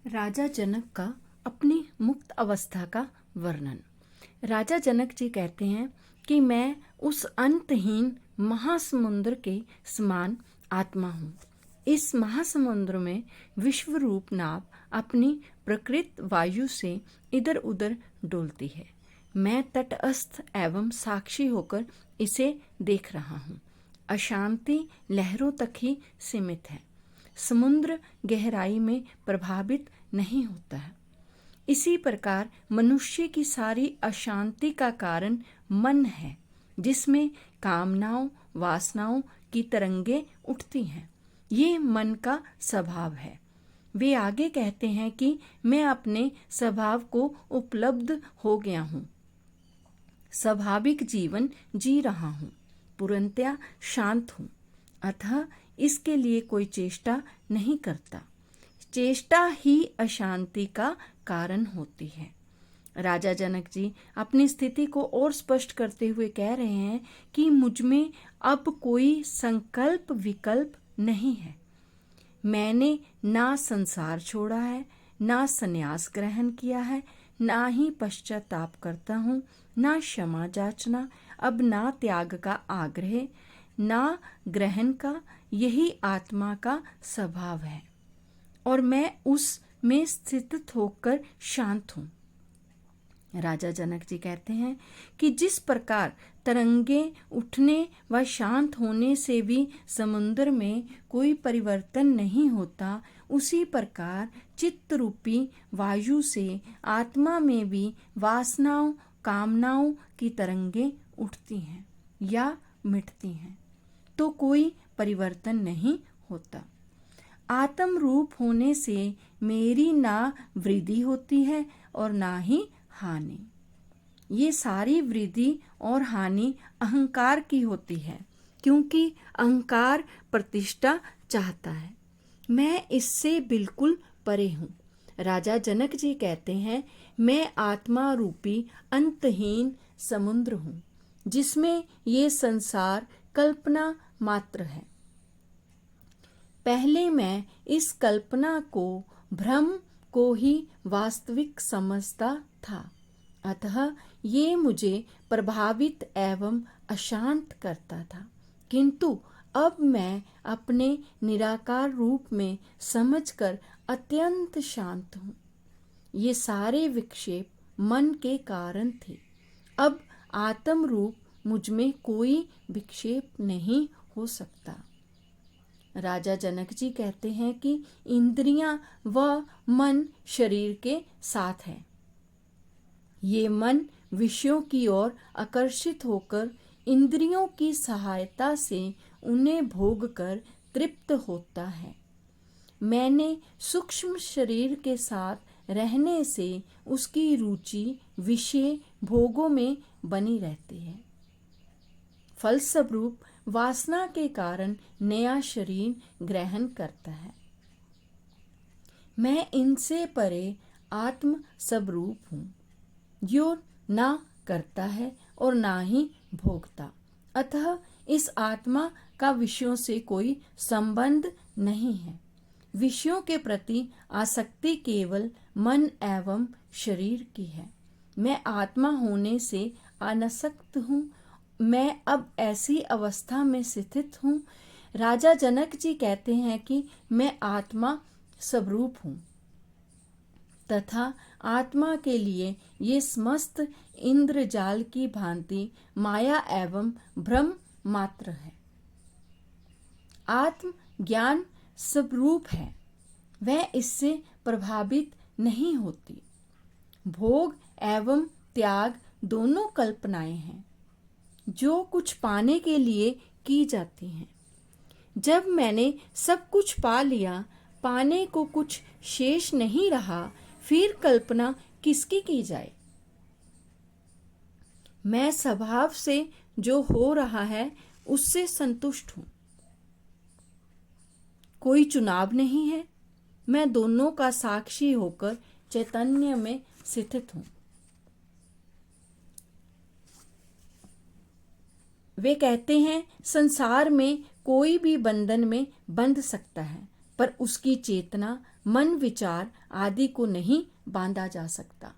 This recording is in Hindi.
राजा जनक का अपनी मुक्त अवस्था का वर्णन। राजा जनक जी कहते हैं कि मैं उस अंतहीन महासमुद्र के समान आत्मा हूँ। इस महासमुद्र में विश्व रूप नाव अपनी प्रकृत वायु से इधर उधर डोलती है। मैं तटस्थ एवं साक्षी होकर इसे देख रहा हूँ। अशांति लहरों तक ही सीमित है, समुद्र गहराई में प्रभावित नहीं होता है। इसी प्रकार मनुष्य की सारी अशांति का कारण मन है, जिसमें कामनाओं वासनाओं की तरंगे उठती हैं। ये मन का स्वभाव है। वे आगे कहते हैं कि मैं अपने स्वभाव को उपलब्ध हो गया हूँ, स्वाभाविक जीवन जी रहा हूँ, पूर्णतया शांत हूँ, अतः इसके लिए कोई चेष्टा नहीं करता। चेष्टा ही अशांति का कारण होती है। राजा जनक जी अपनी स्थिति को और स्पष्ट करते हुए कह रहे हैं कि मुझ में अब कोई संकल्प विकल्प नहीं है। मैंने ना संसार छोड़ा है, ना संन्यास ग्रहण किया है, ना ही पश्चाताप करता हूँ, ना क्षमा जाचना, अब ना त्याग का आग्रह, ना ग्रहण का। यही आत्मा का स्वभाव है और मैं उस में स्थित होकर शांत हूँ। राजा जनक जी कहते हैं कि जिस प्रकार तरंगे उठने व शांत होने से भी समुद्र में कोई परिवर्तन नहीं होता, उसी प्रकार चित्त रूपी वायु से आत्मा में भी वासनाओं कामनाओं की तरंगे उठती हैं या मिटती हैं, तो कोई परिवर्तन नहीं होता। आत्म रूप होने से मेरी ना वृद्धि होती है और ना ही हानि। ये सारी वृद्धि और हानि अहंकार की होती है, क्योंकि अहंकार प्रतिष्ठा चाहता है। मैं इससे बिल्कुल परे हूँ। राजा जनक जी कहते हैं, मैं आत्मा रूपी अंतहीन समुद्र हूँ, जिसमें ये संसार कल्पना मात्र है। पहले मैं इस कल्पना को भ्रम को ही वास्तविक समझता था, अतः ये मुझे प्रभावित एवं अशांत करता था। किंतु अब मैं अपने निराकार रूप में समझकर अत्यंत शांत हूँ। ये सारे विक्षेप मन के कारण थे। अब आत्म रूप मुझ में कोई विक्षेप नहीं हो सकता। राजा जनक जी कहते हैं कि इंद्रियां व मन शरीर के साथ है। ये मन विषयों की ओर आकर्षित होकर इंद्रियों की सहायता से उन्हें भोग कर तृप्त होता है। मैंने सूक्ष्म शरीर के साथ रहने से उसकी रुचि विषय भोगों में बनी रहती है। फलस्वरूप वासना के कारण नया शरीर ग्रहण करता है। मैं इनसे परे आत्म स्वरूप हूँ, जो ना करता है और ना ही भोगता, अतः इस आत्मा का विषयों से कोई संबंध नहीं है। विषयों के प्रति आसक्ति केवल मन एवं शरीर की है। मैं आत्मा होने से अनासक्त हूँ। मैं अब ऐसी अवस्था में स्थित हूँ। राजा जनक जी कहते हैं कि मैं आत्मा स्वरूप हूँ तथा आत्मा के लिए ये समस्त इंद्रजाल की भांति माया एवं भ्रम मात्र है। आत्म ज्ञान स्वरूप है, वह इससे प्रभावित नहीं होती। भोग एवं त्याग दोनों कल्पनाएं हैं, जो कुछ पाने के लिए की जाती हैं। जब मैंने सब कुछ पा लिया, पाने को कुछ शेष नहीं रहा, फिर कल्पना किसकी की जाए। मैं स्वभाव से जो हो रहा है उससे संतुष्ट हूँ। कोई चुनाव नहीं है। मैं दोनों का साक्षी होकर चैतन्य में स्थित हूँ। वे कहते हैं, संसार में कोई भी बंधन में बंध सकता है, पर उसकी चेतना, मन, विचार आदि को नहीं बांधा जा सकता।